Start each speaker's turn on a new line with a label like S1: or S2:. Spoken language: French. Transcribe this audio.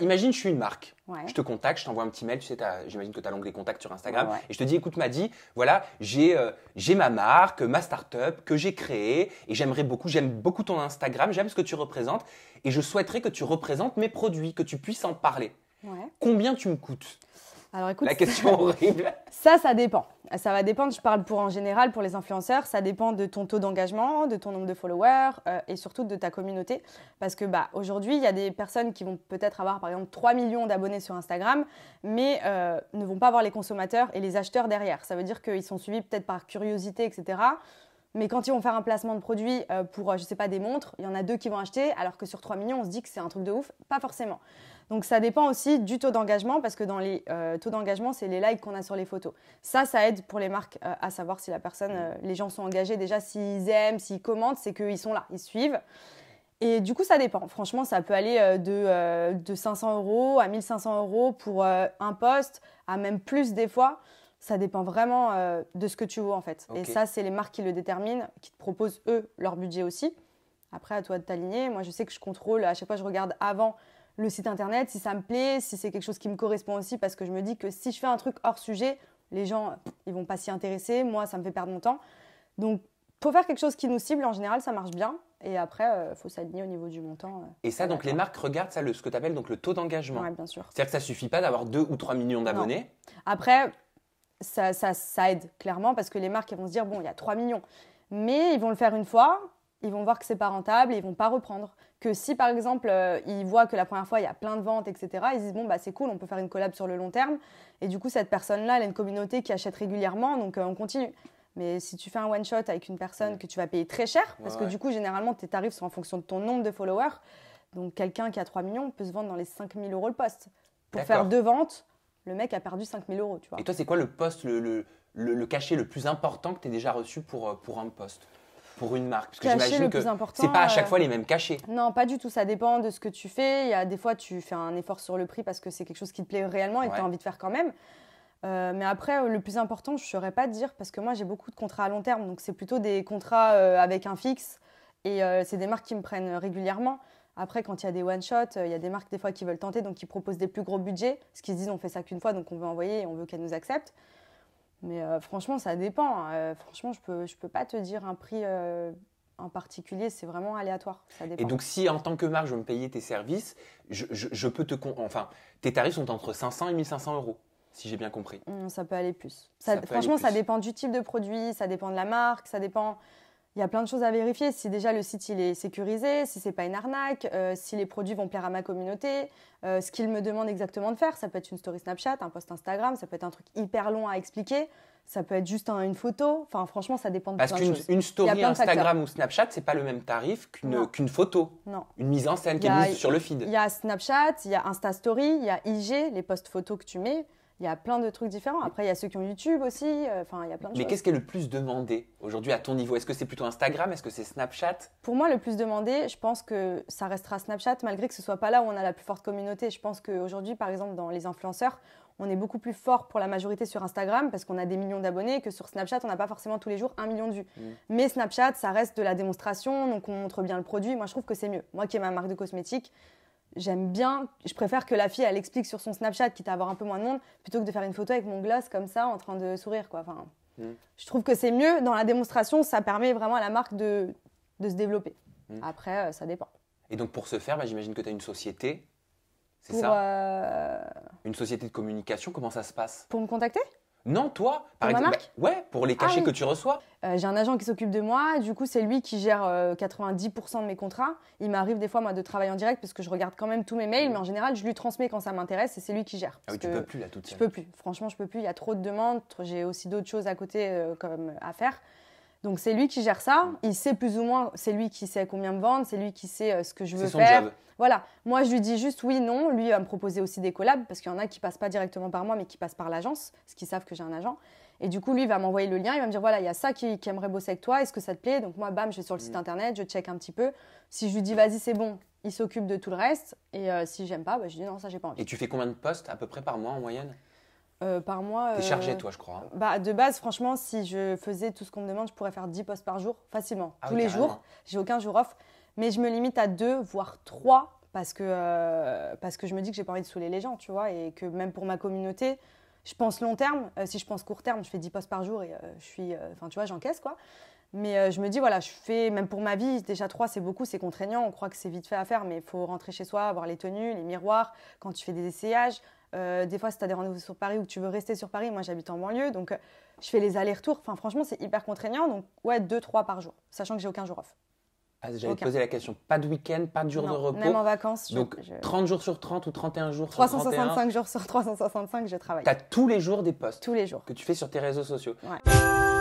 S1: Imagine, je suis une marque.
S2: Ouais.
S1: Je te contacte, je t'envoie un petit mail. Tu sais, j'imagine que tu as l'onglet contact sur Instagram.
S2: Ouais.
S1: Et je te dis, écoute, Maddy, voilà, j'ai ma marque, ma start-up que j'ai créée. Et j'aime beaucoup ton Instagram, j'aime ce que tu représentes. Et je souhaiterais que tu représentes mes produits, que tu puisses en parler.
S2: Ouais.
S1: Combien tu me coûtes?
S2: Alors écoute,
S1: La question horrible.
S2: ça dépend. Ça va dépendre, je parle en général pour les influenceurs, ça dépend de ton taux d'engagement, de ton nombre de followers et surtout de ta communauté. Parce que aujourd'hui, il y a des personnes qui vont peut-être avoir par exemple 3 millions d'abonnés sur Instagram, mais ne vont pas avoir les consommateurs et les acheteurs derrière. Ça veut dire qu'ils sont suivis peut-être par curiosité, etc. Mais quand ils vont faire un placement de produit pour, je sais pas, des montres, il y en a 2 qui vont acheter, alors que sur 3 millions, on se dit que c'est un truc de ouf. Pas forcément. Donc, ça dépend aussi du taux d'engagement, parce que dans les taux d'engagement, c'est les likes qu'on a sur les photos. Ça aide pour les marques à savoir si la personne, les gens sont engagés. Déjà, s'ils aiment, s'ils commentent, c'est qu'ils sont là, ils suivent. Et du coup, ça dépend. Franchement, ça peut aller de 500 € à 1500 € pour un post, à même plus des fois. Ça dépend vraiment de ce que tu veux en fait.
S1: Okay.
S2: Et ça, c'est les marques qui le déterminent, qui te proposent eux leur budget aussi. Après, à toi de t'aligner. Moi, je sais que je contrôle, à chaque fois, je regarde avant le site internet, si ça me plaît, si c'est quelque chose qui me correspond aussi, parce que je me dis que si je fais un truc hors sujet, les gens, ils vont pas s'y intéresser. Moi, ça me fait perdre mon temps. Donc, faut faire quelque chose qui nous cible. En général, ça marche bien. Et après, faut s'aligner au niveau du montant.
S1: Et ça, donc les marques regardent ça, ce que tu appelles donc le taux d'engagement.
S2: Oui, bien sûr.
S1: C'est-à-dire que ça suffit pas d'avoir 2 ou 3 millions d'abonnés.
S2: Après, ça aide clairement parce que les marques elles vont se dire, bon, il y a 3 millions. Mais ils vont le faire une fois, ils vont voir que c'est pas rentable et ils vont pas reprendre. Que si, par exemple, ils voient que la première fois, il y a plein de ventes, etc., ils disent, bon, bah, c'est cool, on peut faire une collab sur le long terme. Et du coup, cette personne-là, elle a une communauté qui achète régulièrement, donc on continue. Mais si tu fais un one-shot avec une personne que tu vas payer très cher, parce que du coup, généralement, tes tarifs sont en fonction de ton nombre de followers. Donc, quelqu'un qui a 3 millions peut se vendre dans les 5 000 € le poste. Pour faire 2 ventes, le mec a perdu 5 000 €, tu vois.
S1: Et toi, c'est quoi le poste, le cachet le plus important que tu as déjà reçu pour un poste, pour une marque? Parce que j'imagine que c'est pas à chaque fois les mêmes cachets.
S2: Non, pas du tout. Ça dépend de ce que tu fais. Il y a des fois, tu fais un effort sur le prix parce que c'est quelque chose qui te plaît réellement et que tu as envie de faire quand même. Mais après, le plus important, je ne saurais pas te dire parce que moi, j'ai beaucoup de contrats à long terme. Donc, c'est plutôt des contrats avec un fixe et c'est des marques qui me prennent régulièrement. Après, quand il y a des one-shots, il y a des marques des fois qui veulent tenter, donc qui proposent des plus gros budgets. Parce qu'ils se disent, on fait ça qu'une fois, donc on veut envoyer et on veut qu'elles nous acceptent. Mais franchement, ça dépend. Franchement, je peux pas te dire un prix en particulier. C'est vraiment aléatoire. Ça dépend.
S1: Et donc, si en tant que marque, je veux me payer tes services, je peux enfin, tes tarifs sont entre 500 et 1500 €. Si j'ai bien compris.
S2: Ça peut aller plus.
S1: Franchement,
S2: ça dépend du type de produit, ça dépend de la marque, ça dépend. Il y a plein de choses à vérifier. Si déjà le site il est sécurisé, si c'est pas une arnaque, si les produits vont plaire à ma communauté, ce qu'ils me demandent exactement de faire. Ça peut être une story Snapchat, un post Instagram, ça peut être un truc hyper long à expliquer, ça peut être juste une photo. Enfin, franchement, ça dépend de plein de choses.
S1: Parce qu'une story Instagram ou Snapchat, c'est pas le même tarif qu'une photo.
S2: Non.
S1: Une mise en scène qui est mise sur le feed.
S2: Il y a Snapchat, il y a Insta Story, il y a IG, les posts photos que tu mets. Il y a plein de trucs différents. Après, il y a ceux qui ont YouTube aussi. Enfin, il y a plein de choses.
S1: Mais qu'est-ce qui est le plus demandé aujourd'hui à ton niveau? Est-ce que c'est plutôt Instagram? Est-ce que c'est Snapchat?
S2: Pour moi, le plus demandé, je pense que ça restera Snapchat, malgré que ce ne soit pas là où on a la plus forte communauté. Je pense qu'aujourd'hui, par exemple, dans les influenceurs, on est beaucoup plus fort pour la majorité sur Instagram parce qu'on a des millions d'abonnés que sur Snapchat, on n'a pas forcément tous les jours 1 million de vues. Mais Snapchat, ça reste de la démonstration, donc on montre bien le produit. Moi, je trouve que c'est mieux. Moi qui ai ma marque de cosmétiques, j'aime bien, je préfère que la fille, elle explique sur son Snapchat, quitte à avoir un peu moins de monde, plutôt que de faire une photo avec mon gloss comme ça, en train de sourire, quoi. Enfin, je trouve que c'est mieux. Dans la démonstration, ça permet vraiment à la marque de se développer. Après, ça dépend.
S1: Et donc, pour ce faire, j'imagine que tu as une société, c'est ça? Une société de communication, comment ça se passe?
S2: Pour me contacter?
S1: Non, toi,
S2: par exemple. Ma marque?
S1: Ouais, pour les cachets que tu reçois.
S2: J'ai un agent qui s'occupe de moi. Du coup, c'est lui qui gère 90% de mes contrats. Il m'arrive des fois, moi, de travailler en direct parce que je regarde quand même tous mes mails. Mais en général, je lui transmets quand ça m'intéresse et c'est lui qui gère.
S1: Ah oui, tu peux plus là toute seule.
S2: Je peux plus. Franchement, je peux plus. Il y a trop de demandes. J'ai aussi d'autres choses à côté à faire. Donc, c'est lui qui gère ça. Il sait plus ou moins, c'est lui qui sait combien me vendre. C'est lui qui sait ce que je veux faire.
S1: C'est son job.
S2: Voilà. Moi, je lui dis juste oui, non. Lui, il va me proposer aussi des collabs parce qu'il y en a qui passent pas directement par moi, mais qui passent par l'agence, parce qu'ils savent que j'ai un agent. Et du coup, lui, il va m'envoyer le lien. Il va me dire, voilà, il y a ça qui aimerait bosser avec toi. Est-ce que ça te plaît? Donc moi, bam, je vais sur le site internet, je check un petit peu. Si je lui dis, vas-y, c'est bon, il s'occupe de tout le reste. Et si j'aime pas, je dis, non, ça, j'ai pas envie.
S1: Et tu fais combien de posts à peu près par mois en moyenne?
S2: Par mois.
S1: T'es chargée, toi, je crois.
S2: De base, franchement, si je faisais tout ce qu'on me demande, je pourrais faire 10 posts par jour, facilement. Tous les jours. J'ai aucun jour off. Mais je me limite à 2, voire 3 parce que je me dis que j'ai pas envie de saouler les gens, tu vois, et que même pour ma communauté, je pense long terme. Si je pense court terme, je fais 10 posts par jour et je suis, enfin, tu vois, j'encaisse, quoi. Mais je me dis, voilà, je fais, même pour ma vie, déjà 3, c'est beaucoup, c'est contraignant. On croit que c'est vite fait à faire, mais il faut rentrer chez soi, avoir les tenues, les miroirs, quand tu fais des essayages. Des fois, si tu as des rendez-vous sur Paris ou que tu veux rester sur Paris, moi j'habite en banlieue, donc je fais les allers-retours. Enfin, franchement, c'est hyper contraignant. Donc, ouais, 2-3 par jour, sachant que j'ai aucun jour off.
S1: Ah, j'allais te poser la question. Pas de week-end, pas de jour de repos.
S2: Même en vacances.
S1: Donc, 30 jours sur 30 ou 31 jours sur
S2: 365 jours sur 365, je travaille.
S1: Tu as tous les jours des posts
S2: tous les jours
S1: que tu fais sur tes réseaux sociaux.
S2: Ouais.